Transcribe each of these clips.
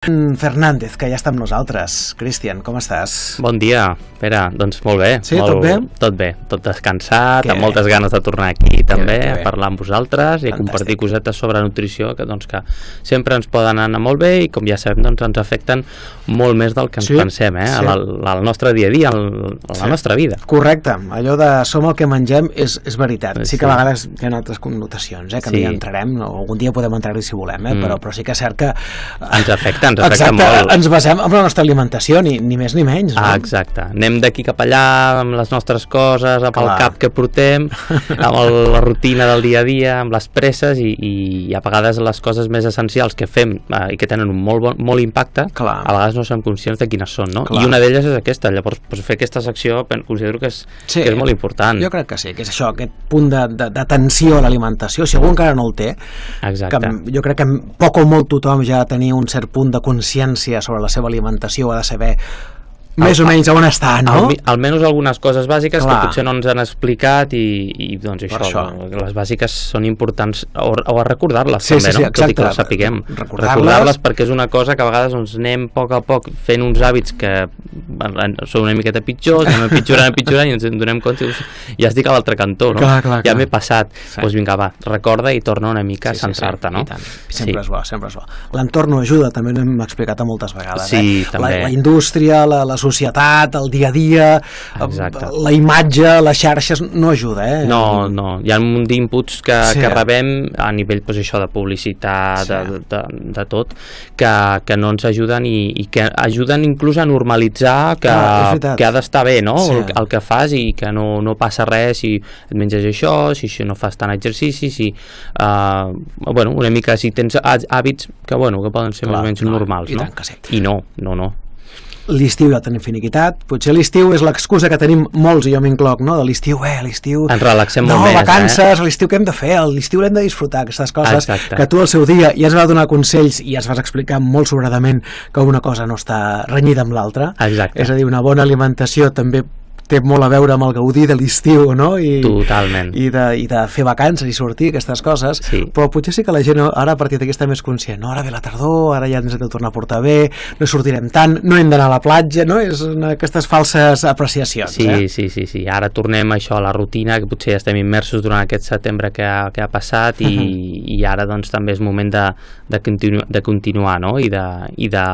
Fernández, que ja està amb nosaltres. Cristian, com estàs? Bon dia, Pere. Doncs molt bé. Sí, tot bé? Tot bé, tot descansat, amb moltes ganes de tornar aquí també a parlar amb vosaltres i a compartir cosetes sobre nutrició que sempre ens poden anar molt bé i com ja sabem ens afecten molt més del que ens pensem, al nostre dia a dia, a la nostra vida. Correcte, allò de som el que mengem és veritat. Sí que a vegades hi ha altres connotacions, que no hi entrarem, algun dia podem entrar-hi si volem, però sí que és cert que ens afecta molt. Ens basem en la nostra alimentació, ni més ni menys, no? Exacte, anem d'aquí cap allà amb les nostres coses, amb el cap que portem, amb la rutina del dia a dia, amb les presses i a vegades les coses més essencials que fem i que tenen un molt impacte, a vegades no som conscients de quines són, no? I una d'elles és aquesta, llavors fer aquesta secció considero que és molt important. Jo crec que sí, que és això, aquest punt d'atenció a l'alimentació, si algú encara no el té, jo crec que poc o molt tothom ja ha de tenir un cert punt de consciència sobre la seva alimentació, ha de saber més o menys on està, no? Almenys algunes coses bàsiques que potser no ens han explicat i doncs això, les bàsiques són importants o a recordar-les també, no? Tot i que les sapiguem. Recordar-les perquè és una cosa que a vegades anem a poc fent uns hàbits que són una miqueta pitjors, anem empitjorant i ens en donem compte i ja estic a l'altre cantó, no? Ja m'he passat. Doncs vinga, va, recorda i torna una mica a centrar-te, no? Sempre és bo, sempre és bo. L'entorn no ajuda, també ho hem explicat moltes vegades. Sí, també. La indústria, la societat, el dia a dia, la imatge, les xarxes, no ajuda, No, hi ha un munt d'inputs que rebem a nivell, això, de publicitat, de tot, que no ens ajuden i que ajuden inclús a normalitzar que ha d'estar bé, no? El que fas i que no passa res si et menges això, si no fas tant exercici, una mica si tens hàbits que poden ser més o menys normals, no? I no. L'estiu ja tenim finiquitat, potser l'estiu és l'excusa que tenim molts, i jo m'incloc, no? De l'estiu, ens relaxem molt més, vacances, l'estiu què hem de fer? L'estiu l'hem de disfrutar, aquestes coses que tu al seu dia ja es va donar consells i ja es vas explicar molt sobradament que una cosa no està renyida amb l'altra, és a dir, una bona alimentació també té molt a veure amb el gaudir de l'estiu, no? Totalment. I de fer vacances i sortir, aquestes coses, però potser sí que la gent ara a partir d'aquí està més conscient, no? Ara ve la tardor, ara ja ens hem de tornar a portar bé, no sortirem tant, no hem d'anar a la platja, no? És aquestes falses apreciacions. Sí, ara tornem a la rutina, que potser ja estem immersos durant aquest setembre que ha passat i ara doncs també és moment de continuar, no? I de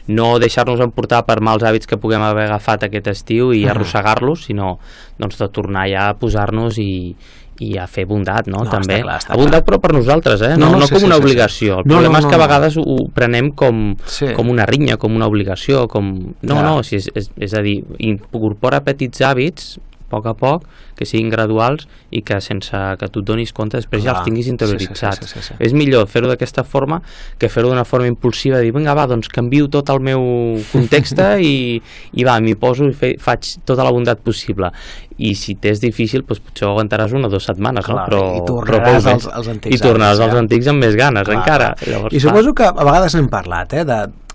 no deixar-nos emportar per mals hàbits que puguem haver agafat aquest estiu i arrossegar-los, sinó doncs de tornar ja a posar-nos i a fer bondat, no? També. Està bondat però per nosaltres, no com una obligació. El problema és que a vegades ho prenem com una rinya, com una obligació, és a dir, incorpora petits hàbits a poc, que siguin graduals i que sense que tu et donis compte després ja els tinguis interioritzats. És millor fer-ho d'aquesta forma que fer-ho d'una forma impulsiva, dir, vinga, doncs canvio tot el meu context i m'hi poso i faig tota la bondat possible. I si t'és difícil, potser ho aguantaràs 1 o 2 setmanes, no? I tornaràs als antics. I tornaràs als antics amb més ganes, encara. I suposo que a vegades n'hem parlat,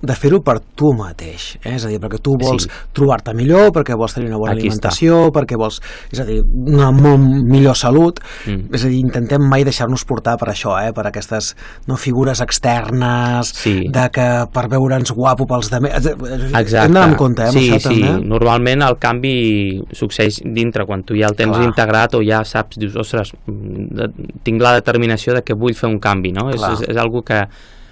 de fer-ho per tu mateix, és a dir, perquè tu vols trobar-te millor, perquè vols tenir una bona alimentació, perquè vols, és a dir, una molt millor salut, és a dir, intentem mai deixar-nos portar per això, per aquestes figures externes, de que per veure'ns guapo pels demés, hem d'anar amb compte, amb això també. Normalment el canvi succeeix dintre, quan tu ja el tens integrat o ja saps, dius, ostres, tinc la determinació de que vull fer un canvi, no? És algo que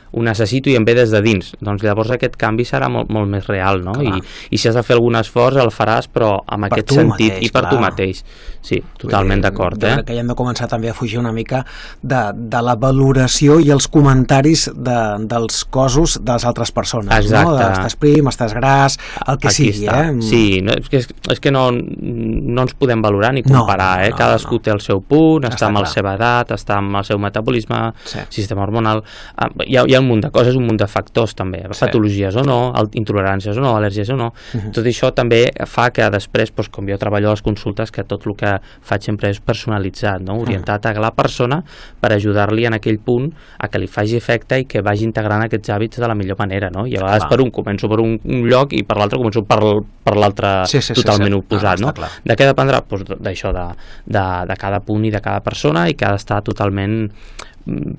ho necessito i em ve des de dins, doncs llavors aquest canvi serà molt més real, no? I si has de fer algun esforç el faràs, però amb aquest sentit i per tu mateix. Sí, totalment d'acord. Crec que ja hem de començar també a fugir una mica de la valoració i els comentaris dels cossos de les altres persones. Exacte. Estàs prim, estàs gras, el que sigui. Sí, és que no ens podem valorar ni comparar, cadascú té el seu punt, està amb la seva edat, està amb el seu metabolisme, sistema hormonal, hi ha un munt de coses, un munt de factors també, patologies o no, intoleràncies o no, al·lèrgies o no, tot això també fa que després, com jo treballo a les consultes, que tot el que faig sempre és personalitzat, orientat a la persona per ajudar-li en aquell punt a que li faci efecte i que vagi integrant aquests hàbits de la millor manera, no? I a vegades començo per un lloc i per l'altre començo per l'altre totalment oposat, no? De què dependrà? D'això, de cada punt i de cada persona, i que ha d'estar totalment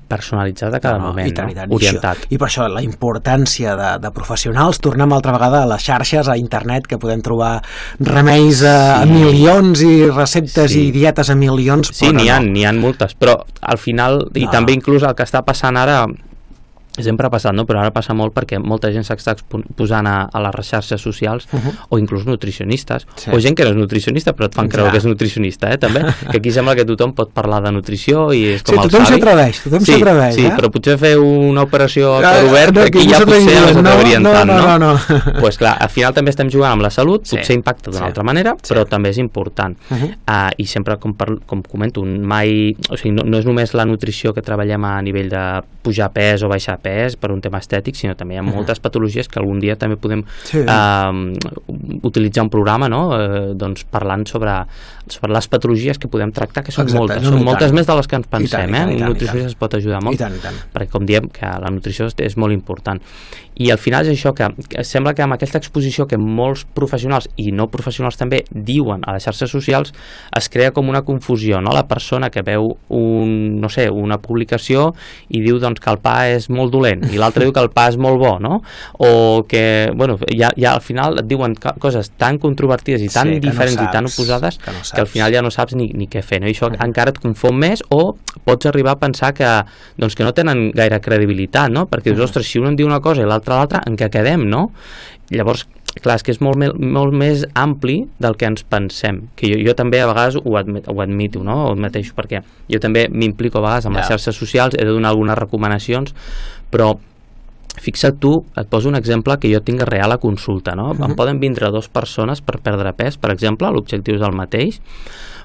personalitzat a cada moment, orientat. I per això la importància de professionals, tornem altra vegada a les xarxes, a internet, que podem trobar remeis a milions i receptes i dietes a milions. Sí, n'hi ha moltes, però al final, i també inclús el que està passant ara, sempre ha passat, no? Però ara passa molt perquè molta gent s'està posant a les xarxes socials o inclús nutricionistes, o gent que no és nutricionista però et fan creure que és nutricionista, també, que aquí sembla que tothom pot parlar de nutrició i és com el savi. Tothom s'atreveix, sí, però potser fer una operació a cor obert, aquí ja potser no s'atrevirien tant, no? Doncs clar, al final també estem jugant amb la salut, potser impacta d'una altra manera, però també és important. I sempre, com comento, mai, o sigui, no és només la nutrició que treballem a nivell de pujar pes o baixar pes per un tema estètic, sinó també hi ha moltes patologies que algun dia també podem utilitzar un programa, no? Doncs parlant sobre les patologies que podem tractar, que són moltes, són moltes més de les que ens pensem, un nutricionista es pot ajudar molt, perquè com diem que la nutrició és molt important. I al final és això, que sembla que amb aquesta exposició que molts professionals i no professionals també diuen a les xarxes socials, es crea com una confusió, no? La persona que veu una publicació i diu doncs que el pa és molt dolent i l'altre diu que el pa és molt bo, no? O que, bueno, ja al final et diuen coses tan controvertides i tan diferents i tan oposades que al final ja no saps ni què fer, no? I això encara et confon més, o pots arribar a pensar que no tenen gaire credibilitat, no? Perquè dius, ostres, si un em diu una cosa i l'altre, en què quedem, no? Llavors, clar, és que és molt més ampli del que ens pensem, que jo també a vegades ho admito, no? Ho admeteixo, perquè jo també m'implico a vegades amb les xarxes socials, he de donar algunes recomanacions, però fixa't tu, et poso un exemple que jo tinc real a consulta, no? Em poden vindre 2 persones per perdre pes, per exemple, l'objectiu és el mateix,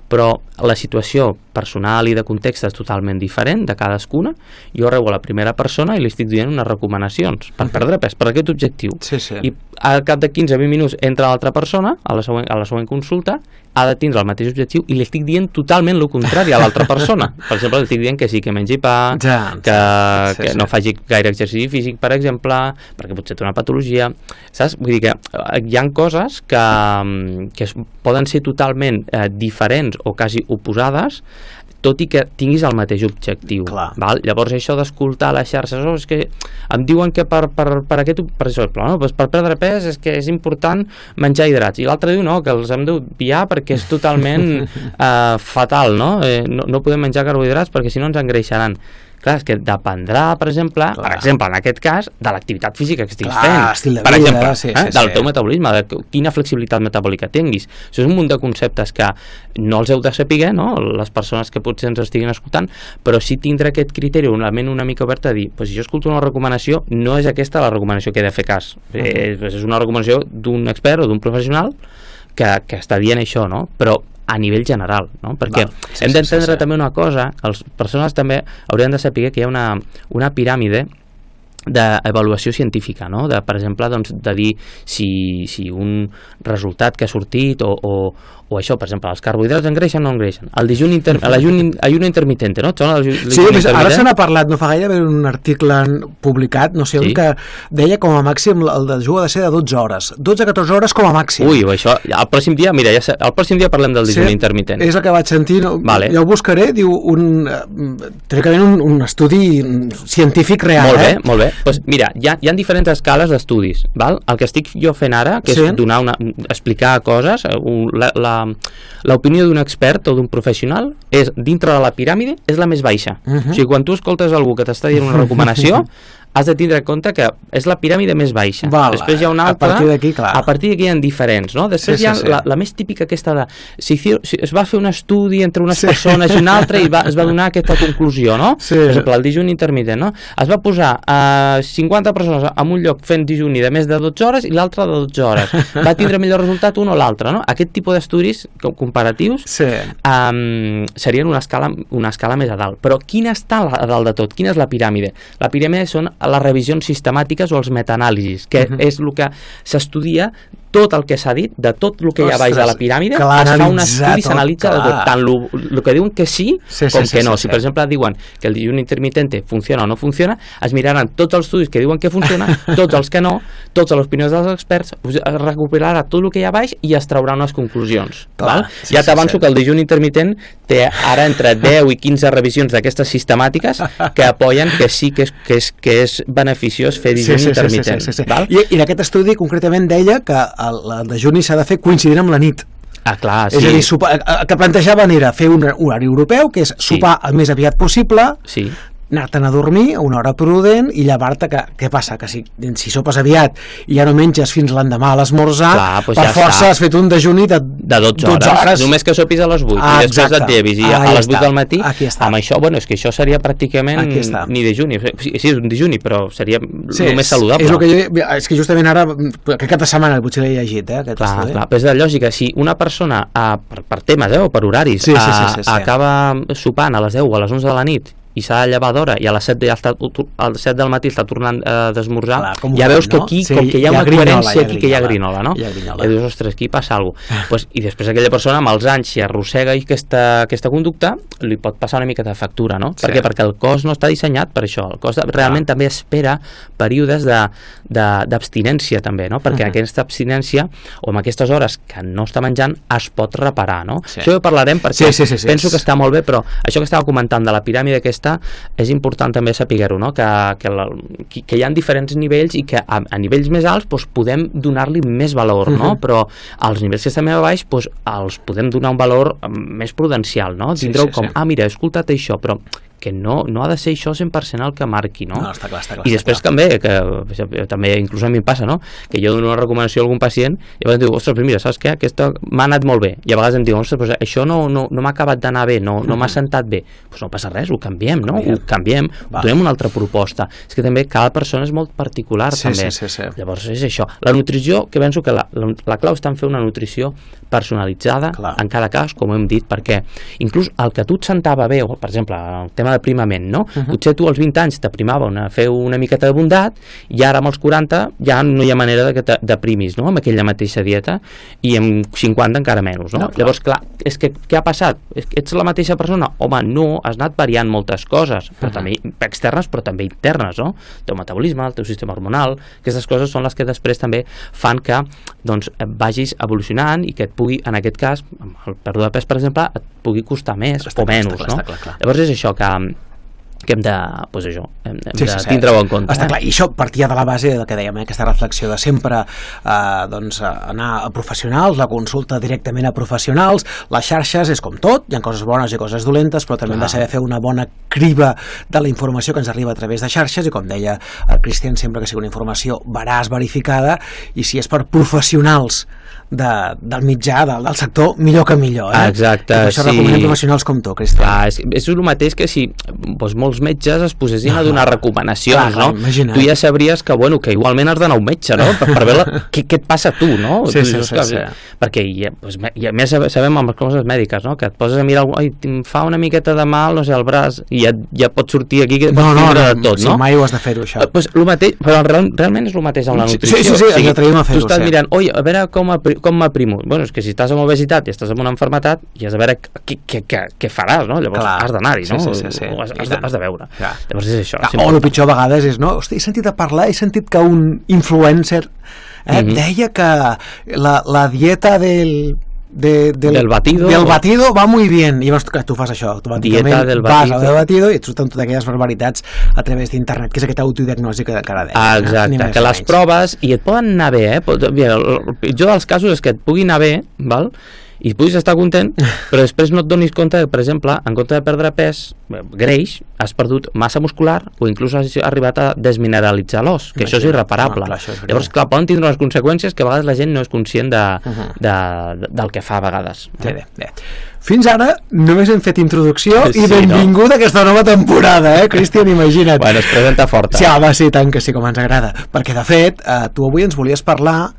però la situació personal i de context és totalment diferent de cadascuna. Jo rebo la primera persona i li estic dient unes recomanacions per perdre pes, per aquest objectiu. I al cap de 15-20 minuts entra l'altra persona a la següent consulta, ha de tindre el mateix objectiu i li estic dient totalment el contrari a l'altra persona. Per exemple, li estic dient que sí, que mengi pa, que no faci gaire exercici físic, per exemple, perquè potser té una patologia, saps? Vull dir que hi ha coses que poden ser totalment diferents o quasi oposades, tot i que tinguis el mateix objectiu. Val? Llavors això d'escoltar les xarxes, és que em diuen que per exemple, no? Per perdre pes és que és important menjar hidrats, i l'altre diu no, que els hem d'obviar perquè és totalment fatal, no? No podem menjar carbohidrats perquè si no ens engreixaran. Clar, és que dependrà, per exemple, en aquest cas, de l'activitat física que estiguis fent, per exemple, del teu metabolisme, de quina flexibilitat metabòlica tinguis. Això és un munt de conceptes que no els heu de saber, no? Les persones que potser ens estiguin escoltant, però sí tindrà aquest criteri, una ment una mica oberta, de dir, si jo escolto una recomanació, no és aquesta la recomanació que he de fer cas. És una recomanació d'un expert o d'un professional que està dient això, no? Però a nivell general, no? Perquè hem d'entendre també una cosa, les persones també haurien de saber que hi ha una piràmide d'avaluació científica, no? Per exemple, de dir si un resultat que ha sortit o això, per exemple, els carbohidrats engreixen o no engreixen, l'ayuno intermitente, no? Sí, ara se n'ha parlat, no fa gaire, va haver un article publicat, no sé on, que deia com a màxim el dejú ha de ser de 12 hores, 12-14 hores com a màxim. Ui, això, el pròxim dia parlem del dejú intermitent. És el que vaig sentir, ja ho buscaré, diu, teòricament un estudi científic real. Molt bé. Pues mira, hi ha diferents escales d'estudis, val? El que estic jo fent ara, que és explicar coses, l'opinió d'un expert o d'un professional és, dintre de la piràmide, és la més baixa. O sigui, quan tu escoltes algú que t'està dient una recomanació, has de tindre en compte que és la piràmide més baixa. Després hi ha una altra, a partir d'aquí hi ha diferents, no? Després hi ha la més típica aquesta de es va fer un estudi entre unes persones i una altra i es va donar aquesta conclusió, no? Per exemple, el dijuni intermitent, no? Es va posar 50 persones en un lloc fent dijuni de més de 12 hores i l'altre de 12 hores. Va tindre millor resultat un o l'altre, no? Aquest tipus d'estudis comparatius serien una escala més a dalt. Però quina està a dalt de tot? Quina és la piràmide? La piràmide són les revisions sistemàtiques o els metaanàlisis, que és el que s'estudia tot el que s'ha dit, de tot el que hi ha baix de la piràmide, es fa un estudi, s'analitza de tot, tant el que diuen que sí, com que no. Si, per exemple, diuen que el dijunt intermitente funciona o no funciona, es miraran tots els estudis que diuen que funciona, tots els que no, totes les opinions dels experts, es recopilarà tot el que hi ha baix i es traurà unes conclusions. Ja t'avanço que el dijunt intermitent té ara entre 10 i 15 revisions d'aquestes sistemàtiques que apoyen que sí que és beneficiós fer dijunt intermitent. I en aquest estudi concretament deia que el dejuni s'ha de fer coincidint amb la nit. Clar, sí. És a dir, el que plantejaven era fer un horari europeu, que és sopar el més aviat possible, anar-te'n a dormir a una hora prudent i llevar-te, què passa? Que si sopes aviat i ja no menges fins l'endemà a l'esmorzar, per força has fet un dejuni de 12 hores. Només que sopis a les 8 i després et llevis i a les 8 del matí, amb això, bueno, és que això seria pràcticament ni dejuni. Sí, és un dejuni, però seria el més saludable. És que justament ara, aquest cap de setmana potser l'he llegit, Clar, però és de lògica, si una persona, per temes o per horaris, acaba sopant a les 10 o a les 11 de la nit i s'ha de llevar d'hora i a les 7 del matí està tornant d'esmorzar, ja veus que aquí, com que hi ha una coherència aquí, que hi ha grinola, no? I dius, ostres, aquí passa alguna cosa. I després aquella persona, amb els anys, si arrossega aquesta conducta, li pot passar una mica de factura, no? Per què? Perquè el cos no està dissenyat per això. El cos realment també espera períodes d'abstinència, també, no? Perquè aquesta abstinència, o amb aquestes hores que no està menjant, es pot reparar, no? Això ho parlarem perquè penso que està molt bé, però això que estava comentant de la piràmide aquesta és important també saber-ho, no? Que hi ha diferents nivells i que a nivells més alts podem donar-li més valor, no? Però als nivells que estem a baix els podem donar un valor més prudencial, no? Tindreu com, mira, he escoltat això, però que no ha de ser això 100% el que marqui, no? Està clar. I després també, que també inclús a mi em passa, no? Que jo dono una recomanació a algun pacient i llavors diu, ostres, mira, saps què? Aquesta m'ha anat molt bé. I a vegades em diu, ostres, però això no m'ha acabat d'anar bé, no m'ha sentat bé. Doncs no passa res, ho canviem, no? Ho canviem, donem una altra proposta. És que també cada persona és molt particular, també. Llavors és això. La nutrició, que penso que la clau està en fer una nutrició personalitzada en cada cas, com hem dit, perquè inclús el que a tu et sentava bé, per exemple, el tema d'aprimament, no? Potser tu als 20 anys t'aprimava fer una miqueta de bondat i ara amb els 40 ja no hi ha manera que t'aprimis, no? Amb aquella mateixa dieta i amb 50 encara menys, no? Llavors, clar, és que què ha passat? Ets la mateixa persona? Home, no, has anat variant moltes coses, però també externes però també internes, no? El teu metabolisme, el teu sistema hormonal, aquestes coses són les que després també fan que vagis evolucionant i que et pugui, en aquest cas, amb el pèrdua de pes, per exemple, et pugui costar més o menys, no? Llavors és això que hem de, tindre-ho en compte. Està clar, i això partia de la base del que dèiem, aquesta reflexió de sempre anar a professionals, la consulta directament a professionals, les xarxes és com tot, hi ha coses bones i coses dolentes, però també hem de saber fer una bona criba de la informació que ens arriba a través de xarxes, i com deia el Cristian, sempre que sigui una informació veraç, verificada, i si és per professionals del mitjà, del sector, millor que millor. Exacte, per això recomanem professionals com tu, Cristian. És el mateix que si molts metges es posessin a donar recomanacions, no? Imagina't. Tu ja sabries que igualment has d'anar a un metge, no? Per veure què et passa a tu, no? Sí. Perquè ja més sabem amb les coses mèdiques, no? Que et poses a mirar, em fa una miqueta de mal, no sé, el braç, i ja pot sortir aquí que pots tindre de tot, no? Sí, mai ho has de fer-ho, això. El mateix, però realment és el mateix amb la nutrició. Sí, ens atrevim a fer-ho. Tu estàs mirant, a veure com m'aprimo. Bueno, és que si estàs amb obesitat i estàs amb una malaltia, i has de veure què faràs, no? Llavors has d'anar-hi, no? Has de veure. Llavors és això. O el pitjor a vegades és, no? Hosti, he sentit a parlar, he sentit que un influencer deia que la dieta del batido va muy bien, i llavors tu fas això automàticament, vas al batido i et surten totes aquelles barbaritats a través d'internet, que és aquest autodiagnòstic que ara deia. Exacte, que les proves i et poden anar bé, el pitjor dels casos és que et pugui anar bé, val? I puguis estar content, però després no et donis compte que, per exemple, en compte de perdre pes, greix, has perdut massa muscular o inclús has arribat a desmineralitzar l'os, que això és irreparable. Llavors, clar, poden tindre unes conseqüències que a vegades la gent no és conscient del que fa a vegades. Bé. Fins ara només hem fet introducció i benvingut a aquesta nova temporada, Cristian, imagina't. Bueno, es presenta forta. Sí, sí, tant que sí, com ens agrada. Perquè, de fet, tu avui ens volies parlar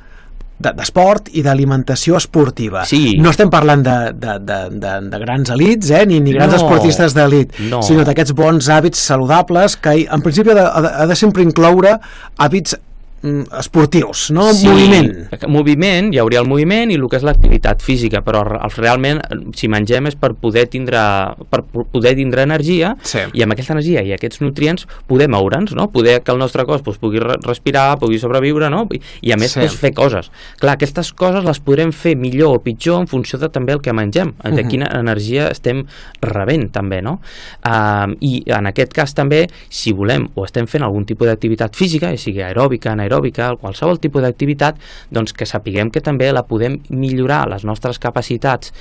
d'esport i d'alimentació esportiva. Sí. No estem parlant de grans elits, ni grans esportistes d'elit, sinó d'aquests bons hàbits saludables que en principi ha de sempre incloure hàbits esportius, no? Sí, moviment, hi hauria el moviment i el que és l'activitat física, però realment si mengem és per poder tindre energia, i amb aquesta energia i aquests nutrients poder moure'ns, no? Poder que el nostre cos pugui respirar, pugui sobreviure, no? I a més fer coses. Clar, aquestes coses les podrem fer millor o pitjor en funció de també el que mengem, de quina energia estem rebent també, no? I en aquest cas també, si volem o estem fent algun tipus d'activitat física, ja sigui aeròbica, anaeròbica, qualsevol tipus d'activitat, doncs que sapiguem que també la podem millorar les nostres capacitats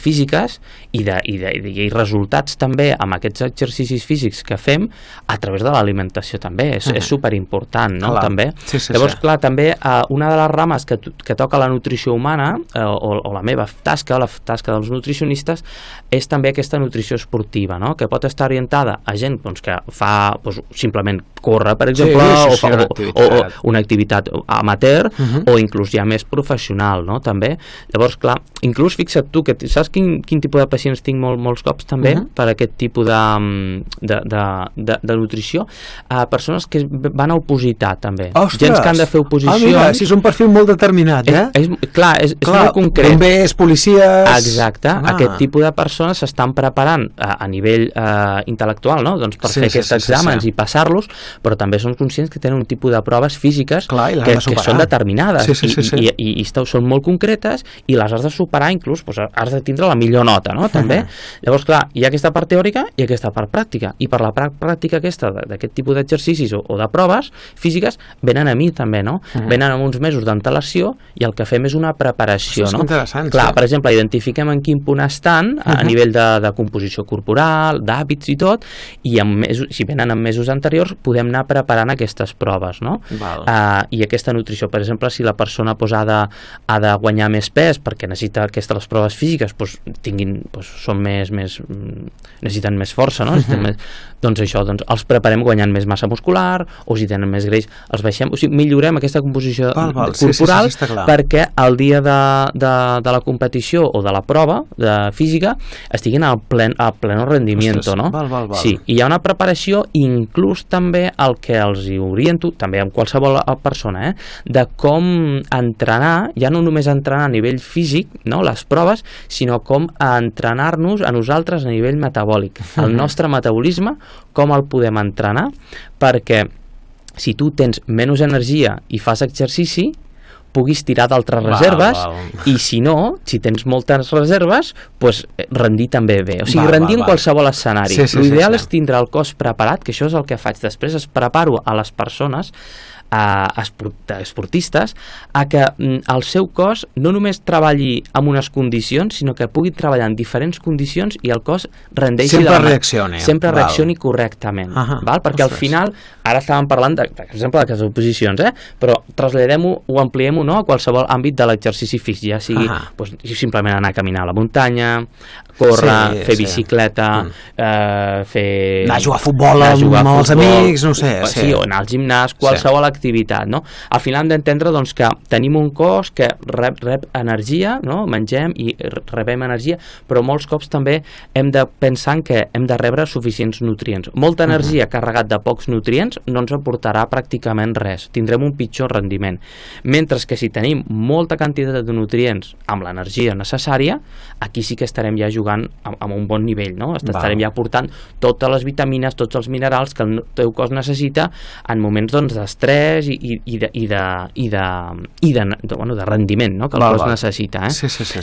físiques i resultats també amb aquests exercicis físics que fem a través de l'alimentació també, és superimportant, no? També. Llavors, clar, també una de les rames que toca la nutrició humana o la meva tasca, la tasca dels nutricionistes, és també aquesta nutrició esportiva, no? Que pot estar orientada a gent que fa simplement córrer, per exemple, o una activitat amateur o inclús ja més professional, no? També. Llavors, clar, inclús fixa't tu, que saps quin tipus de pacients tinc molts cops també per aquest tipus de nutrició? Persones que van a opositar també. Ostres! Gens que han de fer oposicions. Mira, si és un perfil molt determinat, Clar, és molt concret. Bombers, policies... Exacte, aquest tipus de persones s'estan preparant a nivell intel·lectual, no? Doncs per fer aquests exàmens i passar-los, però també són conscients que tenen un tipus de proves físiques que són determinades i són molt concretes i les has de superar, inclús has de tindre la millor nota, no? També. Llavors, clar, hi ha aquesta part teòrica i aquesta part pràctica, i per la pràctica aquesta d'aquest tipus d'exercicis o de proves físiques venen a mi també, no? Venen amb uns mesos d'antelació i el que fem és una preparació, no? Clar, per exemple, identifiquem en quin punt estan a nivell de composició corporal, d'hàbits i tot, i si venen en mesos anteriors podem anar preparant aquestes proves, no? I aquesta nutrició, per exemple, si la persona ha de guanyar més pes perquè necessita aquestes proves físiques necessiten més força, no? Doncs això, els preparem guanyant més massa muscular, o si tenen més greix els baixem, o sigui, millorem aquesta composició corporal perquè el dia de la competició o de la prova de física estiguin al pleno rendimiento, no? Sí, i hi ha una preparació, inclús també el que els hi oriento, també amb qualsevol persona, de com entrenar, ja no només entrenar a nivell físic, no, les proves, sinó com entrenar-nos a nosaltres a nivell metabòlic. El nostre metabolisme, com el podem entrenar, perquè si tu tens menys energia i fas exercici, puguis tirar d'altres reserves, i si no, si tens moltes reserves, rendir també bé. O sigui, rendir en qualsevol escenari. L'ideal és tindre el cos preparat, que això és el que faig després, es preparo a les persones esportistes a que el seu cos no només treballi en unes condicions, sinó que pugui treballar en diferents condicions i el cos rendeixi sempre reaccioni correctament, perquè al final, ara estàvem parlant per exemple de les oposicions, però traslladem-ho o ampliem-ho a qualsevol àmbit de l'exercici físic, ja sigui simplement anar a caminar a la muntanya, córrer, fer bicicleta, anar a jugar a futbol amb els amics, no sé, o anar al gimnàs, qualsevol activitat, no? Al final hem d'entendre que tenim un cos que rep energia, no? Mengem i rebem energia, però molts cops també hem de pensar que hem de rebre suficients nutrients. Molta energia carregat de pocs nutrients no ens aportarà pràcticament res, tindrem un pitjor rendiment. Mentre que si tenim molta quantitat de nutrients amb l'energia necessària, aquí sí que estarem ja jugant amb un bon nivell, no? Estarem ja aportant totes les vitamines, tots els minerals que el teu cos necessita en moments d'estrès i de rendiment, no? Que el cos necessita.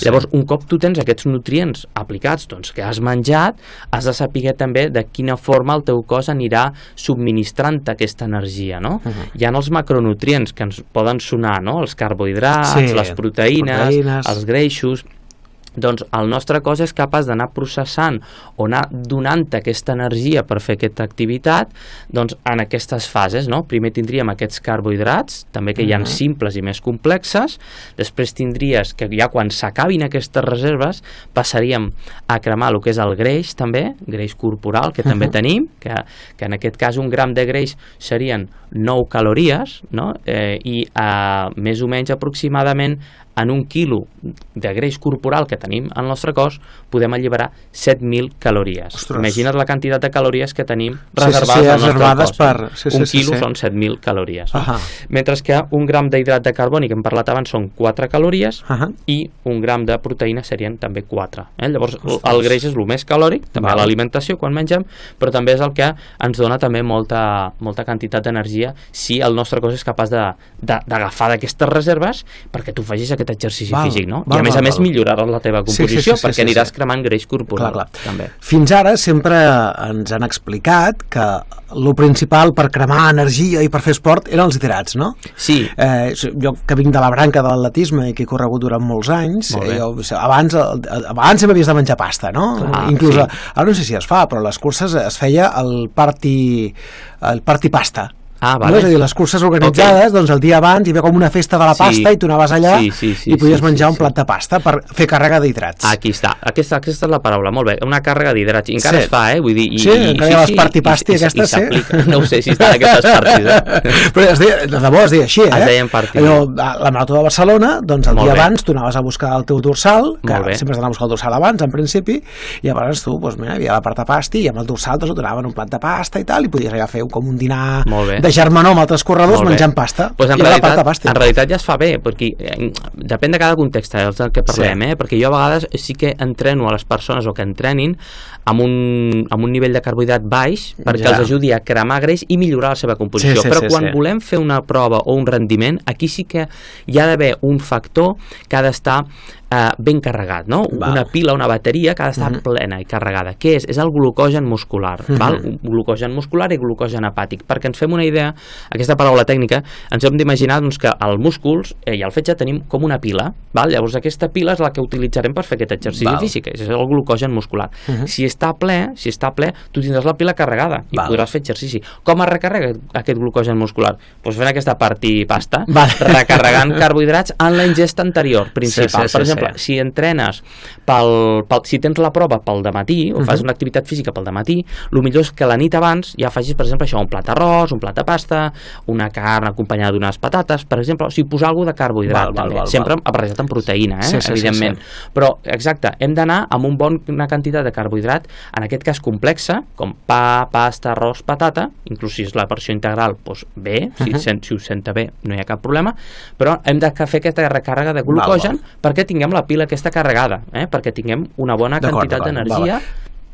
Llavors, un cop tu tens aquests nutrients aplicats, que has menjat, has de saber també de quina forma el teu cos anirà subministrant aquesta energia, no? Hi ha els macronutrients que ens poden sonar, no? Els carbohidrats, les proteïnes, els greixos. Doncs el nostre cos és capaç d'anar processant o anar donant aquesta energia per fer aquesta activitat en aquestes fases, no? Primer tindríem aquests carbohidrats, també que hi ha simples i més complexes, després tindries que ja quan s'acabin aquestes reserves passaríem a cremar el que és el greix també, greix corporal, que també tenim, que en aquest cas un gram de greix serien 9 calories, no? I més o menys aproximadament en 1 quilo de greix corporal que tenim al nostre cos podem alliberar 7.000 calories. Ostres. Imagina't la quantitat de calories que tenim reservades al nostre cos. Un quilo són 7.000 calories. Mentre que 1 gram d'hidrat de carboni, que hem parlat abans, són 4 calories i 1 gram de proteïna serien també 4. Llavors, el greix és el més calòric, també a l'alimentació quan mengem, però també és el que ens dona també molta quantitat d'energia si el nostre cos és capaç d'agafar d'aquestes reserves perquè tu facis aquest exercici físic, no? I a més milloraràs la teva composició perquè aniràs cremant greix corporal. També. Fins ara sempre ens han explicat que el principal per cremar energia i per fer esport eren els hidrats, no? Sí. Jo que vinc de la branca de l'atletisme i que he corregut durant molts anys, abans sempre havies de menjar pasta, no? Inclús, ara no sé si es fa, però a les curses es feia el party pasta. Vale. És a dir, les curses organitzades, doncs el dia abans hi havia com una festa de la pasta i tu anaves allà i podies menjar un plat de pasta per fer càrrega d'hidrats. Aquí està, aquesta és la paraula, molt bé, una càrrega d'hidrats, i encara es fa, vull dir... encara hi ha les party-pasti aquestes, no ho sé si estan aquestes parties, però de debò es deia així, es deien party. La Marató de Barcelona, doncs el dia abans tu anaves a buscar el teu dorsal, que sempre has d'anar a buscar el dorsal abans, en principi, i llavors tu, doncs mira, hi havia la party-pasti i amb el dorsal et donaven un plat de pasta i tal, i podies allà fer com un dinar de germanor amb altres corredors menjant pasta. Pues en realitat ja es fa bé, perquè depèn de cada context del que parlem, perquè jo a vegades sí que entreno a les persones o que entrenin amb un nivell de carbohidrat baix perquè els ajudi a cremar greix i millorar la seva composició, però quan volem fer una prova o un rendiment, aquí sí que hi ha d'haver un factor que ha d'estar ben carregat, no? Una pila, una bateria que ha d'estar plena i carregada. Què és? És el glucogen muscular, val? Glucogen muscular i glucogen hepàtic. Perquè ens fem una idea, aquesta paraula tècnica, ens hem d'imaginar doncs, que als músculs i al fetge tenim com una pila, val? Llavors aquesta pila és la que utilitzarem per fer aquest exercici físic, és el glucogen muscular. Si està ple, tu tindràs la pila carregada i podràs fer exercici. Com es recarrega aquest glucogen muscular? Doncs fent aquesta pasta, recarregant carbohidrats en la ingesta anterior, principal. Per exemple, si entrenes si tens la prova pel dematí o fas una activitat física pel dematí, el millor és que la nit abans ja facis, per exemple, això, un plat d'arròs, un plat de pasta, una carn acompanyada d'unes patates, per exemple, o sigui, posar alguna de carbohidrat, sempre barrejat amb proteïna, evidentment. Però, exacte, hem d'anar amb una quantitat de carbohidrat, en aquest cas complexa, com pa, pasta, arròs, patata, inclús si és la versió integral, doncs bé, si us senta bé, no hi ha cap problema, però hem de fer aquesta recàrrega de glucogen perquè tinguem la pila aquesta carregada, perquè tinguem una bona quantitat d'energia.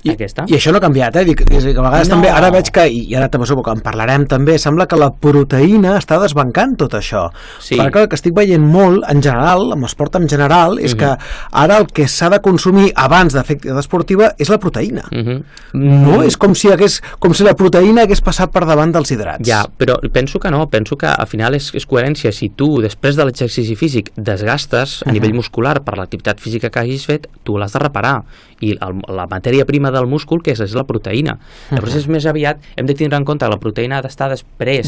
I això no ha canviat, Dic que a vegades també, ara veig que, i ara també suposo que en parlarem també, sembla que la proteïna està desbancant tot això, perquè el que estic veient molt en general, amb l'esport en general, és que ara el que s'ha de consumir abans de fer activitat esportiva és la proteïna, no? És com si la proteïna hagués passat per davant dels hidrats. Ja, però penso que no, penso que al final és coherència. Si tu després de l'exercici físic desgastes a nivell muscular per l'activitat física que hagis fet, tu l'has de reparar, i la matèria prima del múscul, que és la proteïna. Llavors és més aviat, hem de tindre en compte que la proteïna ha d'estar després,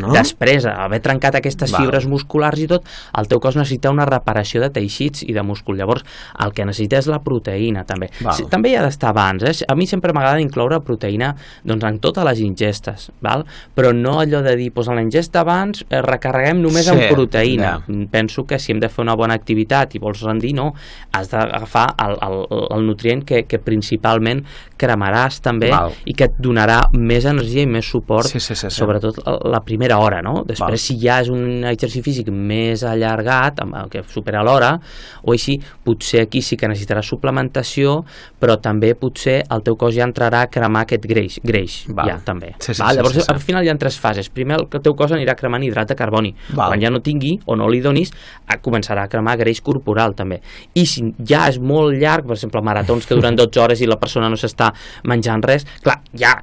no? Després, haver trencat aquestes fibres musculars i tot, el teu cos necessita una reparació de teixits i de múscul. Llavors, el que necessita és la proteïna, també. També hi ha d'estar abans, A mi sempre m'agrada incloure proteïna en totes les ingestes, però no allò de dir, en la ingesta abans recarreguem només amb proteïna. Penso que si hem de fer una bona activitat i vols rendir, no, has d'agafar el nutrient que principalment cremaràs també i que et donarà més energia i més suport, sobretot la primera hora, no? Després, si ja és un exercici físic més allargat, que supera l'hora, o així, potser aquí sí que necessitaràs suplementació, però també potser el teu cos ja entrarà a cremar aquest greix, ja, també. Llavors, al final hi ha 3 fases. Primer, el teu cos anirà cremant hidrat de carboni. Quan ja no tingui o no li donis, començarà a cremar greix corporal, també. I si ja és molt llarg, per exemple, maratons que duren 12 hores i la persona no s'està menjant res, clar,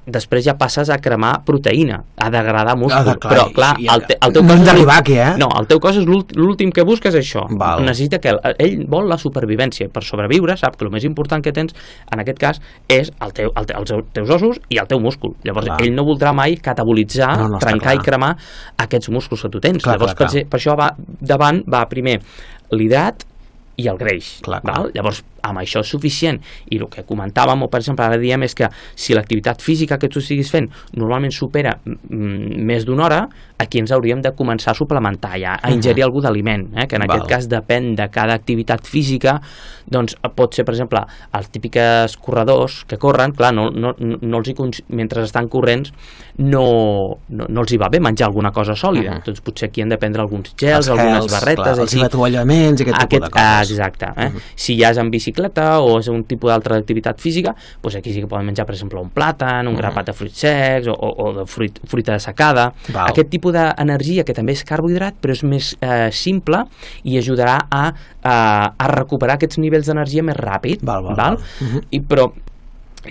després ja passes a cremar proteïna, a degradar múscul, però clar, el teu cos... No hem d'arribar aquí, No, el teu cos és l'últim que busques això. Necessita que ell vol la supervivència. Per sobreviure, sap que el més important que tens, en aquest cas, és els teus ossos i el teu múscul. Llavors, ell no voldrà mai catabolitzar, trencar i cremar aquests músculs que tu tens. Llavors, per això davant va primer l'hidrat i el greix. Llavors, amb això és suficient. I el que comentàvem, o per exemple ara diem, és que si l'activitat física que tu estiguis fent normalment supera més d'una hora, aquí ens hauríem de començar a suplementar ja, a ingerir algú d'aliment, que en aquest cas depèn de cada activitat física. Doncs pot ser, per exemple, els típics corredors que corren, clar, mentre estan corrents no els hi va bé menjar alguna cosa sòlida, doncs potser aquí han de prendre alguns gels, algunes barretes, els atovallaments i aquest tipus de coses. Exacte. Si ja és en bicicleta o és un tipus d'altra activitat física, doncs aquí sí que poden menjar, per exemple, un plàtan, un grapat de fruits secs o de fruita dessecada. Aquest tipus d'energia que també és carbohidrat, però és més simple i ajudarà a recuperar aquests nivells d'energia més ràpid.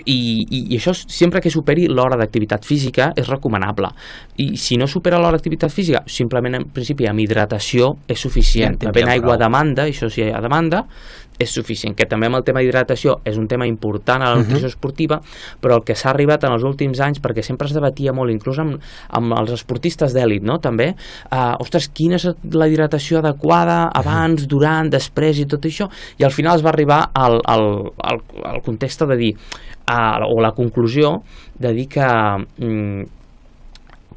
I això sempre que superi l'hora d'activitat física és recomanable. I si no supera l'hora d'activitat física, simplement en principi amb hidratació és suficient. Bevent aigua a demanda, això sí hi ha demanda, és suficient. Que també amb el tema d'hidratació és un tema important a la nutrició esportiva, però el que s'ha arribat en els últims anys, perquè sempre es debatia molt, inclús amb els esportistes d'èlit, no? També, ostres, quina és la hidratació adequada abans, durant, després i tot això, i al final es va arribar al context de dir, o la conclusió de dir que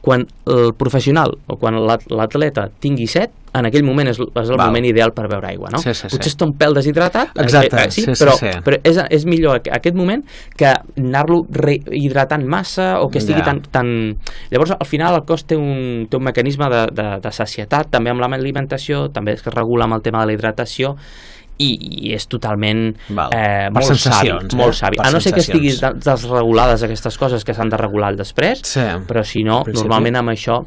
quan el professional o quan l'atleta tingui set, en aquell moment és el moment ideal per beure aigua, no? Potser està un pèl deshidratat, però és millor aquest moment que anar-lo hidratant massa o que estigui tan... Llavors, al final, el cos té un mecanisme de sacietat, també amb l'alimentació, també es regula amb el tema de la hidratació, i és totalment molt savi. A no ser que estiguis desregulades aquestes coses que s'han de regular després, però si no, normalment amb això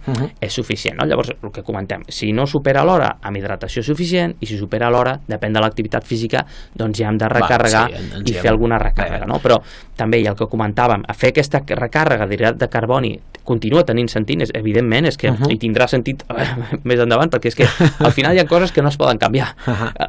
és suficient, no? Llavors, el que comentem, si no supera l'hora, amb hidratació suficient, i si supera l'hora, depèn de l'activitat física, doncs ja hem de recarregar i fer alguna recàrrega, no? Però també, i el que comentàvem, a fer aquesta recàrrega d'hidrat de carboni continua tenint sentit, evidentment, és que hi tindrà sentit més endavant, perquè és que al final hi ha coses que no es poden canviar,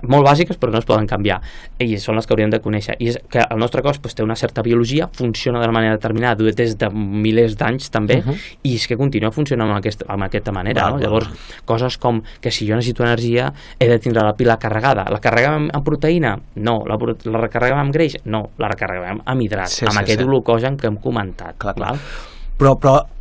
molt bàsiques, però no es poden canviar, i són les que hauríem de conèixer. I és que el nostre cos té una certa biologia, funciona de manera determinada des de milers d'anys també, i és que continua funcionant amb aquesta manera, no? Llavors, coses com que si jo necessito energia he de tindre la pila carregada. La carreguem amb proteïna? No. La recarreguem amb greix? No. La recarreguem amb hidrats, amb aquest glucogen que hem comentat. Clar. Però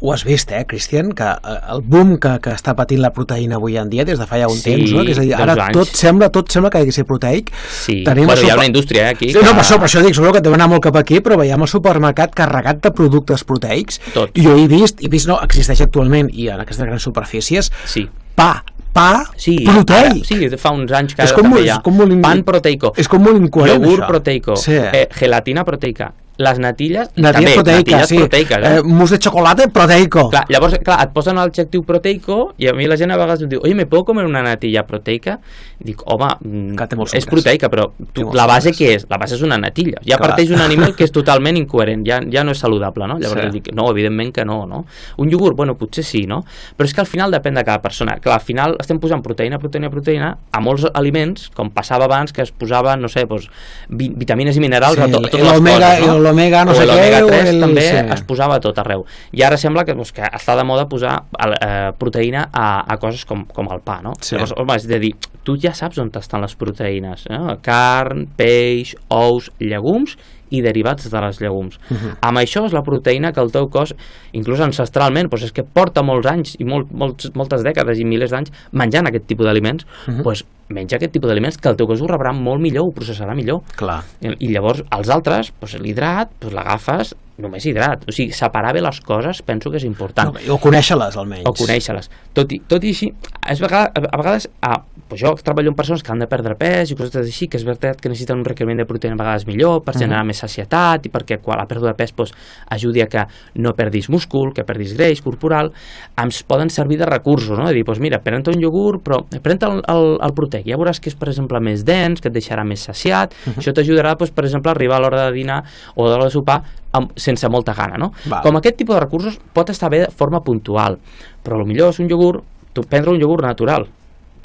ho has vist, Cristian, que el boom que està patint la proteïna avui en dia des de fa ja un temps, no? Que és a dir, ara tot sembla que ha de ser proteic. Sí, bueno, hi ha una indústria aquí. Sí, no, per això dic, suposo que hem d'anar molt cap aquí, però veiem el supermercat carregat de productes proteics. I jo he vist, no, existeix actualment, i en aquestes grans superfícies, pa proteic. Sí, fa uns anys que també hi ha pan proteico, és com molt incoherent, iogurt proteico, gelatina proteica, les natilles proteiques, mousse de chocolate proteico. Llavors, et posen l'adjectiu proteico i a mi la gent a vegades em diu, oye, ¿me puedo comer una natilla proteica? Dic, home, és proteica, però la base què és? La base és una natilla. Ja parteix un animal que és totalment incoherent, ja no és saludable, no? Llavors dic, no, evidentment que no. Un iogurt, bueno, potser sí, no? Però és que al final depèn de cada persona. Clar, al final estem posant proteïna a molts aliments, com passava abans, que es posaven, no sé, vitamines i minerals a totes les coses, no? L'omega no sé què, l'omega 3 també es posava a tot arreu, i ara sembla que està de moda posar proteïna a coses com el pa, no? Llavors, home, és de dir, tu ja saps on estan les proteïnes, carn, peix, ous, llegums i derivats de les llegums. Amb això és la proteïna que el teu cos, inclús ancestralment, és que porta molts anys i moltes dècades i milers d'anys menjant aquest tipus d'aliments, menja aquest tipus d'aliments que el teu cos ho rebrà molt millor, ho processarà millor. I llavors els altres, l'hidrat, l'agafes només hidrat, o sigui, separar bé les coses penso que és important. O conèixer-les almenys. O conèixer-les. Tot i així, a vegades jo treballo amb persones que han de perdre pes i coses així, que és veritat que necessiten un requeriment de proteïna a vegades millor per generar més sacietat i perquè quan la pèrdua de pes ajudi a que no perdis múscul, que perdis greix corporal, ens poden servir de recursos, no? De dir, mira, pren-te un iogurt, però pren-te el proteic, ja veuràs que és, per exemple, més dens, que et deixarà més saciat, això t'ajudarà, per exemple, a arribar a l'hora de dinar o a l'hora de sopar sense molta gana, no? Com aquest tipus de recursos pot estar bé de forma puntual, però potser és un iogurt, prendre un iogurt natural,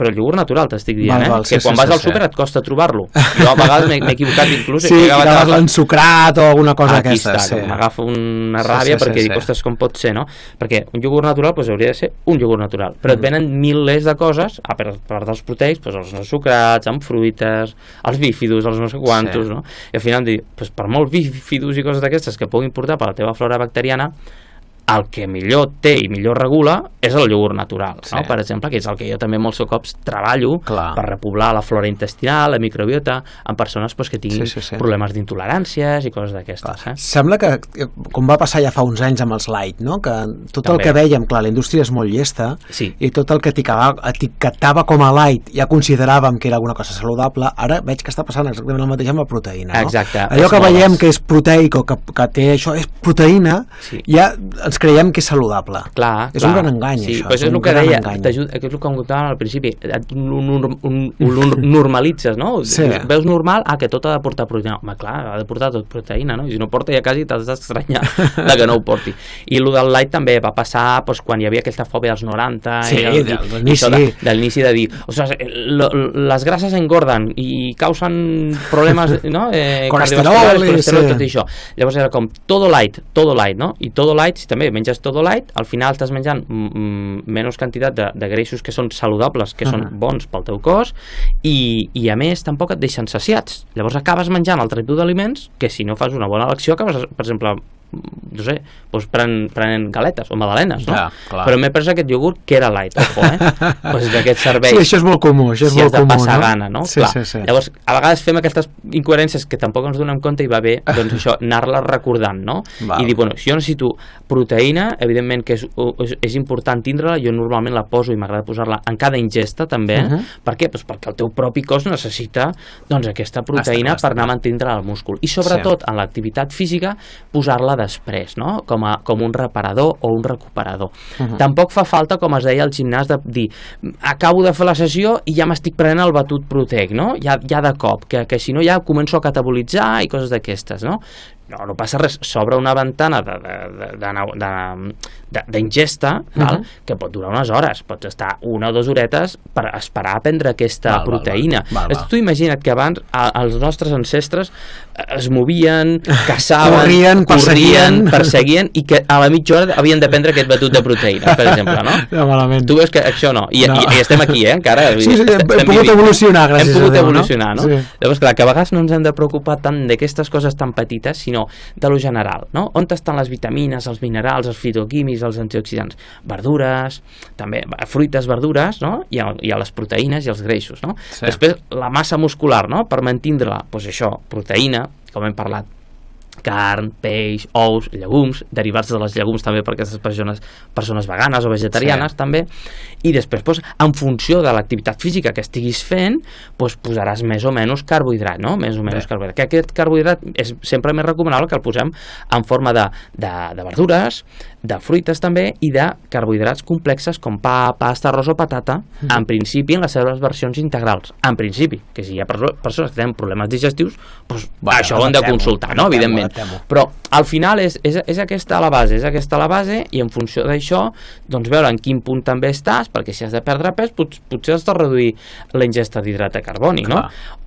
però el iogurt natural t'estic dient, que quan vas al súper et costa trobar-lo. Jo a vegades m'he equivocat inclús. Sí, que agafes l'ensucrat o alguna cosa d'aquesta. Aquí està, m'agafa una ràbia perquè dic, ostres, com pot ser, no? Perquè un iogurt natural hauria de ser un iogurt natural, però et venen milers de coses, a part dels proteics, els ensucrats, amb fruites, els bífidus, els no sé quantos, no? I al final dic, per molts bífidus i coses d'aquestes que puguin portar per la teva flora bacteriana, el que millor té i millor regula és el iogurt natural, no? Per exemple, que és el que jo també molts cops treballo per repoblar la flora intestinal, la microbiota, en persones que tinguin problemes d'intoleràncies i coses d'aquestes. Sembla que, com va passar ja fa uns anys amb els light, no? Que tot el que vèiem, clar, la indústria és molt llesta i tot el que etiquetava com a light ja consideràvem que era alguna cosa saludable, ara veig que està passant exactament el mateix amb la proteïna, no? Exacte. Allò que veiem que és proteic o que té això és proteïna, ja ens creiem que és saludable. Clar, és un gran engany, això. Però és el que deia, és el que comentàvem al principi, ho normalitzes, no? Veus normal que tot ha de portar proteïna. Home, clar, ha de portar tot proteïna, no? I si no porta ja quasi t'has d'estranyar que no ho porti. I el del light també va passar quan hi havia aquesta fòbia als 90 de l'inici de dir, ostres, les grasses engorden i causen problemes colesterol i tot això. Llavors era com todo light, no? I todo light, si també menges todo light, al final estàs menjant menys quantitat de greixos que són saludables, que són bons pel teu cos, i a més tampoc et deixen saciats. Llavors acabes menjant altre tipus d'aliments que si no fas una bona elecció acabes, per exemple, no sé, prenent galetes o magdalenes, no? Però m'he pres aquest iogurt que era light, ojo, d'aquest servei. Sí, això és molt comú, si has de passar gana, no? Llavors, a vegades fem aquestes incoherències que tampoc ens donem compte i va bé, doncs això, anar-les recordant, no? I dir, bueno, si jo necessito proteïna, evidentment que és important tindre-la, jo normalment la poso i m'agrada posar-la en cada ingesta, també. Per què? Perquè el teu propi cos necessita aquesta proteïna per anar a mantenir el múscul. I sobretot, en l'activitat física, posar-la després, no? Com un reparador o un recuperador. Tampoc fa falta, com es deia al gimnàs, de dir, acabo de fer la sessió i ja m'estic prenent el batut proteic, no? Ja de cop, que si no ja començo a catabolitzar i coses d'aquestes, no? No passa res, s'obre una ventana d'ingesta que pot durar unes hores, pots estar 1 o 2 horetes per esperar a prendre aquesta proteïna. Tu imagina't que abans els nostres ancestres es movien, caçaven, corrien, perseguien i que a la mitja hora havien de prendre aquest batut de proteïna, per exemple, no? Tu veus que això no, i estem aquí, encara. Sí, hem pogut evolucionar, gràcies a Déu. Hem pogut evolucionar, no? Llavors, clar, que a vegades no ens hem de preocupar tant d'aquestes coses tan petites, sinó de lo general, no? On estan les vitamines, els minerals, els fitoquímics, els antioxidants? Verdures, també fruites, verdures, no? I a les proteïnes i els greixos, no? Després, la massa muscular, no? Per mantenir-la, doncs això, proteïna, com hem parlat, carn, peix, ous, llegums, derivats de les llegums també per aquestes persones veganes o vegetarianes també, i després en funció de l'activitat física que estiguis fent posaràs més o menys carbohidrat, no? Més o menys carbohidrat, que aquest carbohidrat és sempre més recomanable que el posem en forma de verdures, de fruites també, i de carbohidrats complexes com pa, pasta, arròs o patata, en principi en les seves versions integrals, en principi, que si hi ha persones que tenen problemes digestius, això ho han de consultar, no? Evidentment. Però al final és aquesta la base, i en funció d'això doncs veure en quin punt també estàs, perquè si has de perdre pes potser has de reduir la ingesta d'hidrat de carboni, no?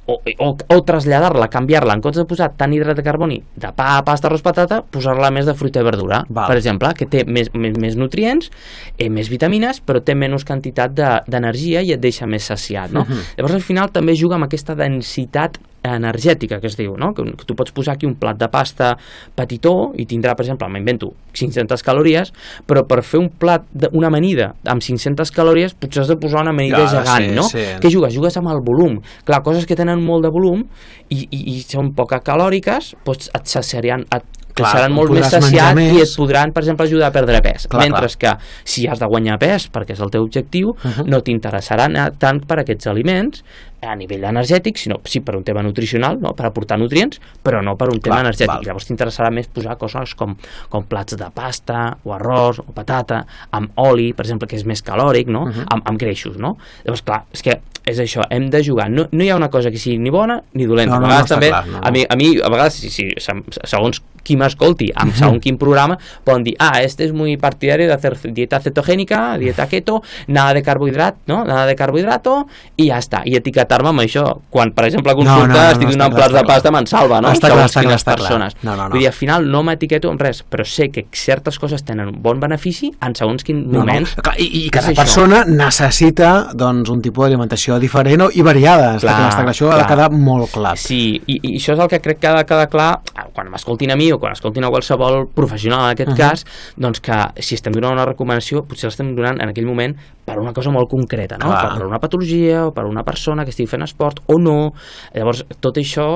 O traslladar-la, canviar-la, en comptes de posar tant hidrat de carboni de pa, pasta, arròs, patata, posar-la més de fruita i verdura, per exemple, que té més nutrients, més vitamines, però té menys quantitat d'energia i et deixa més saciat, no? Llavors al final també juga amb aquesta densitat energètica que es diu, no? Que tu pots posar aquí un plat de pasta petitó i tindrà, per exemple, m'invento 500 calories, però per fer un plat, una amanida amb 500 calories potser has de posar una amanida gegant, no? Què jugues? Jugues amb el volum. Clar, coses que tenen molt de volum i són poc calòriques, doncs et saciaran, seran molt més saciat i et podran, per exemple, ajudar a perdre pes. Mentre que si has de guanyar pes, perquè és el teu objectiu, no t'interessarà tant per aquests aliments a nivell energètic, sinó sí per un tema nutricional, no? Per aportar nutrients, però no per un tema energètic. Llavors t'interessarà més posar coses com plats de pasta o arròs o patata, amb oli, per exemple, que és més calòric, no? Amb greixos, no? Llavors, clar, és que és això, hem de jugar. No hi ha una cosa que sigui ni bona ni dolenta. A vegades també, a mi, a vegades, segons qui m'escolti amb segons quin programa poden dir, este es muy partidario de hacer dieta cetogénica, dieta keto, nada de carbohidrat, no? Nada de carbohidrato, i ja està, i etiquetar-me amb això, quan per exemple a consulta estic donant plats de pasta me'n salva, no? Està clar. Vull dir, al final no m'etiqueto amb res, però sé que certes coses tenen un bon benefici en segons quins moments. I cada persona necessita doncs un tipus d'alimentació diferent i variada, això ha de quedar molt clar. Sí, i això és el que crec que ha de quedar clar quan m'escoltin a mi o quan escoltin a qualsevol professional en aquest cas, doncs que si estem donant una recomanació, potser l'estem donant en aquell moment per una cosa molt concreta, no? Per una patologia o per una persona que estigui fent esport o no. Llavors, tot això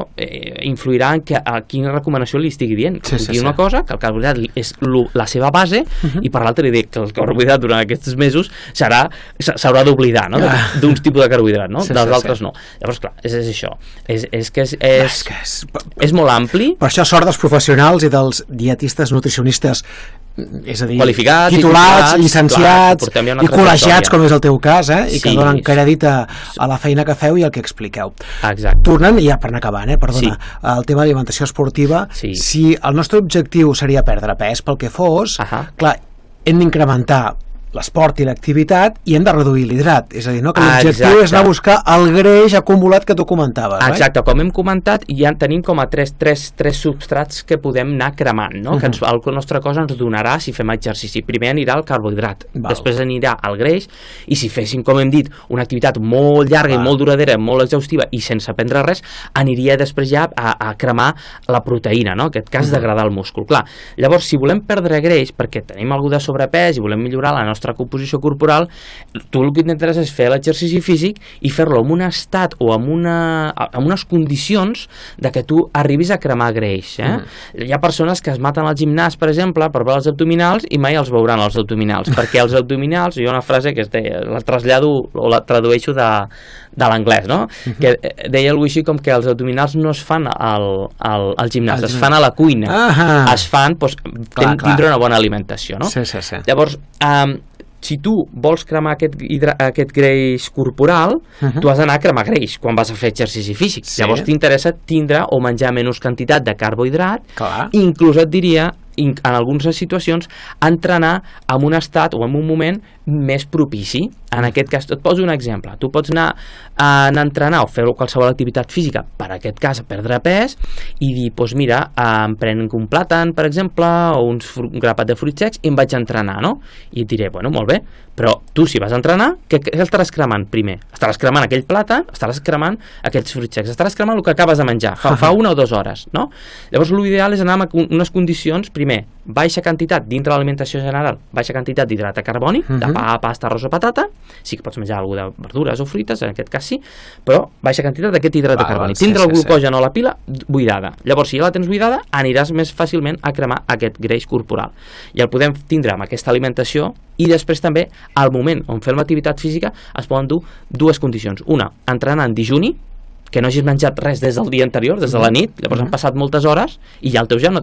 influirà en a quina recomanació li estigui dient. Dir una cosa, que el carbohidrat és la seva base, i per l'altra li dic que el carbohidrat durant aquests mesos s'haurà d'oblidar, no? D'uns tipus de carbohidrat, no? Dels altres no. Llavors, clar, és això. És que és molt ampli. Per això sort dels professionals i dels dietistes nutricionistes, és a dir, qualificats, titulats, llicenciats i col·legiats, com és el teu cas, i que donen crèdit a la feina que feu i al que expliqueu. Exacte. Tornant, ja per anar acabant, perdona, al tema d'alimentació esportiva, si el nostre objectiu seria perdre pes pel que fos, clar, hem d'incrementar l'esport i l'activitat i hem de reduir l'hidrat, és a dir, que l'objectiu és anar a buscar el greix acumulat que tu comentaves. Exacte, com hem comentat, ja tenim com a tres substrats que podem anar cremant, no? Que el nostre cos ens donarà si fem exercici. Primer anirà el carbohidrat, després anirà el greix, i si féssim, com hem dit, una activitat molt llarga i molt duradora, molt exhaustiva i sense prendre res, aniria després ja a cremar la proteïna, no? En aquest cas degradar el múscul. Clar, llavors, si volem perdre greix perquè tenim algú de sobrepès i volem millorar la nostra composició corporal, tu el que intentaràs és fer l'exercici físic i fer-lo en un estat o en unes condicions de que tu arribis a cremar greix. Hi ha persones que es maten al gimnàs, per exemple, per veure els abdominals i mai els veuran els abdominals, perquè els abdominals, hi ha una frase que la trasllado o la tradueixo de l'anglès, no? Que deia alguna així com que els abdominals no es fan al gimnàs, es fan a la cuina, es fan tindre una bona alimentació, no? Llavors, si tu vols cremar aquest greix corporal, tu has d'anar a cremar greix quan vas a fer exercici físic. Llavors t'interessa tindre o menjar menys quantitat de carbohidrat, inclús et diria, en algunes situacions, entrenar en un estat o en un moment més propici. En aquest cas, et poso un exemple. Tu pots anar a entrenar o fer qualsevol activitat física, per aquest cas, a perdre pes, i dir, doncs mira, em prenc un plàtan, per exemple, o un grapat de fruits secs, i em vaig a entrenar, no? I et diré, bueno, molt bé, però tu si vas a entrenar, què estaràs cremant primer? Estaràs cremant aquell plàtan, estaràs cremant aquells fruits secs, estaràs cremant el que acabes de menjar, fa 1 o 2 hores, no? Llavors, l'ideal és anar amb unes condicions, primer, baixa quantitat dintre l'alimentació general, baixa quantitat d'hidrat carbònic, de pa, pasta, arròs o patata, sí que pots menjar alguna de verdures o fruites, en aquest cas sí, però baixa quantitat d'aquest hidrat carbònic. Tindre el glucogen o la pila buidada. Llavors, si ja la tens buidada, aniràs més fàcilment a cremar aquest greix corporal. I el podem tindre amb aquesta alimentació, i després també, al moment on fem l'activitat física, es poden dur 2 condicions. Una, entrenar en dijuni, que no hagis menjat res des del dia anterior, des de la nit, llavors han passat moltes hores i ja el teu cos ja no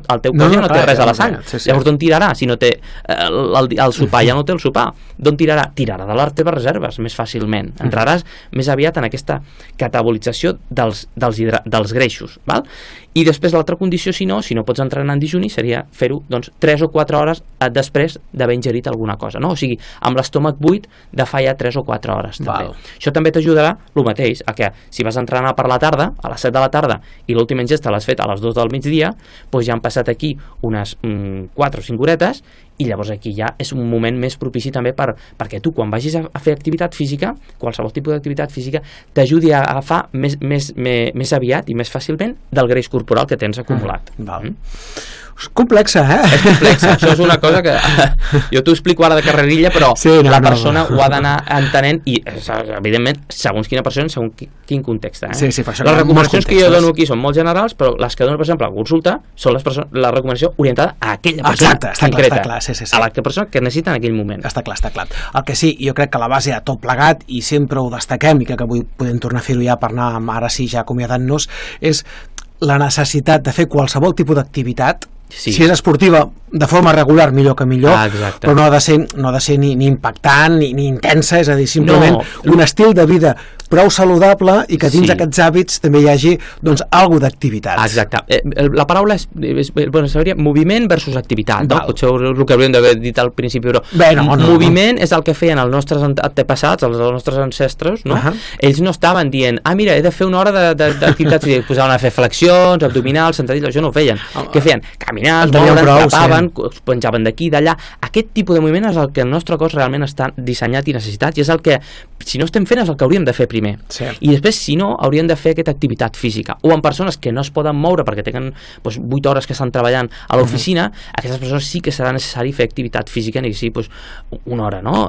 té res a la sang. Llavors d'on tirarà? Si no té el sopar, ja no té el sopar. D'on tirarà? Tirarà de les teves reserves més fàcilment. Entraràs més aviat en aquesta catabolització dels greixos, val? I després l'altra condició, si no pots entrenar en dijuni, seria fer-ho 3 o 4 hores després d'haver ingerit alguna cosa, no? O sigui, amb l'estómac buit de fa ja 3 o 4 hores. Això també t'ajudarà el mateix, a que si vas a entrenar per la tarda, a les 7 de la tarda, i l'última ingesta l'has fet a les 2 del migdia, doncs ja han passat aquí unes 4 o 5 horetes, i llavors aquí ja és un moment més propici també perquè tu quan vagis a fer activitat física, qualsevol tipus d'activitat física, t'ajudi a agafar més aviat i més fàcilment del greix corporal que tens acumulat. És complexa, És complexa, això és una cosa que jo t'ho explico ara de carrerilla, però la persona ho ha d'anar entenent i, evidentment, segons quina persona, segons quin context. Les recomanacions que jo dono aquí són molt generals, però les que dono, per exemple, a consulta són la recomanació orientada a aquella persona concreta, a la persona que necessita en aquell moment. Està clar. El que sí, jo crec que la base de tot plegat, i sempre ho destaquem, i que avui podem tornar a fer-ho ja per anar, ara sí, ja acomiadant-nos, és la necessitat de fer qualsevol tipus d'activitat Sí. Si és esportiva, de forma regular, millor que millor, però no ha de ser ni impactant ni intensa, és a dir, simplement un estil de vida prou saludable i que dins d'aquests hàbits també hi hagi, doncs, alguna d'activitat. Exacte. La paraula seria moviment versus activitat, no? Potser el que hauríem d'haver dit al principi, però moviment és el que feien els nostres antepassats, els nostres ancestres, no? Ells no estaven dient, mira, he de fer una hora d'activitat física, posaven a fer flexions, abdominals, sentadilles, això no ho feien. Què feien? Caminar, moure'n, tapaven, es penjaven d'aquí, d'allà. Aquest tipus de moviment és el que el nostre cos realment està dissenyat i necessitat, i és el que, si no estem fent, és el que hauríem de fer primer. I després, si no, hauríem de fer aquesta activitat física. O en persones que no es poden moure perquè tenen 8 hores que estan treballant a l'oficina, aquestes persones sí que serà necessari fer activitat física, ni que sigui una hora, no?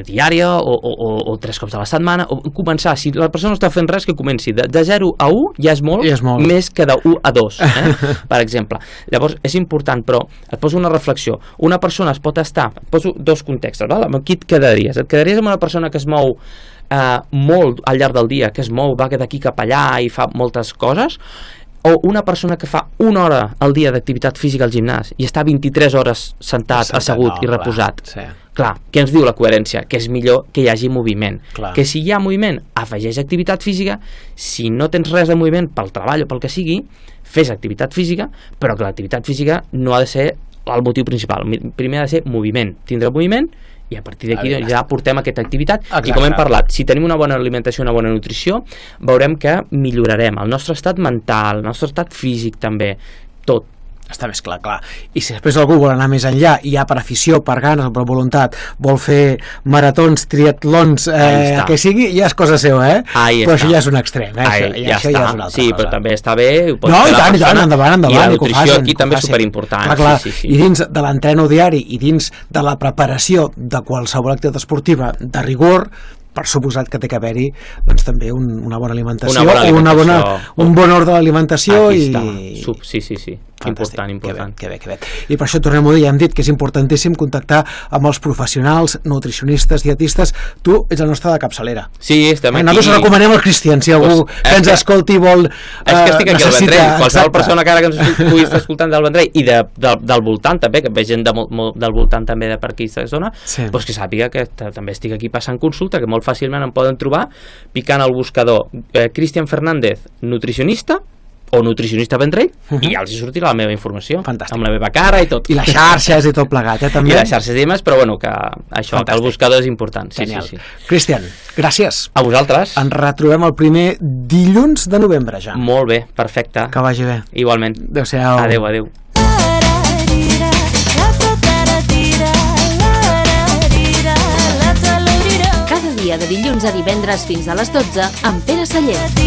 Diària o 3 cops a la setmana, o començar, si la persona no està fent res, que comenci de 0 a 1, ja és molt, més que de 1 a 2, per exemple. Llavors, és important, però et poso una reflexió. Una persona es pot estar, et poso 2 contextos, amb qui et quedaries? Et quedaries amb una persona que es mou molt al llarg del dia, que es mou, va d'aquí cap allà i fa moltes coses, o una persona que fa 1 hora al dia d'activitat física al gimnàs i està 23 hores sentat, assegut i reposat. Clar, què ens diu la coherència? Que és millor que hi hagi moviment. Que si hi ha moviment, afegeix activitat física. Si no tens res de moviment pel treball o pel que sigui, fes activitat física, però que l'activitat física no ha de ser el motiu principal. Primer ha de ser moviment. Tindre moviment i a partir d'aquí ja portem aquesta activitat. I com hem parlat, si tenim una bona alimentació, una bona nutrició, veurem que millorarem el nostre estat mental, el nostre estat físic també, tot. Està més clar. I si després algú vol anar més enllà i ja per afició, per ganes o per voluntat vol fer maratons, triatlons, que sigui, ja és cosa seva, però això ja és un extrem, això ja és una altra cosa. Sí, però també està bé. No, i tant, endavant. I la nutrició aquí també és superimportant. I dins de l'entreno diari i dins de la preparació de qualsevol activitat esportiva de rigor, per suposat que té que haver-hi també una bona alimentació, un bon ordre de l'alimentació. Sí. Important. Que bé. I per això tornem a dir, ja hem dit que és importantíssim contactar amb els professionals, nutricionistes, dietistes. Tu ets el nostre de capçalera. Sí, estem aquí. Nosaltres recomanem al Cristian, si algú que ens escolti vol... És que estic aquí al Vendrell. Qualsevol persona que ara que ens pugui estar escoltant del Vendrell i del voltant també, que ve gent del voltant també de per aquí aquesta zona, doncs que sàpiga que també estic aquí passant consulta, que molt fàcilment em poden trobar picant al buscador Cristian Fernández, nutricionista, o nutricionista Vendrell, i ja els hi sortirà la meva informació. Fantàstic. Amb la meva cara i tot. I les xarxes i tot plegat, també. I les xarxes i més, però bueno, que això, que el buscador és important. Sí. Cristian, gràcies. A vosaltres. Ens retrobem el primer dilluns de novembre, ja. Molt bé, perfecte. Que vagi bé. Igualment. Adéu-siau. Adéu. Cada dia de dilluns a divendres fins a les 12 amb Pere Sallent.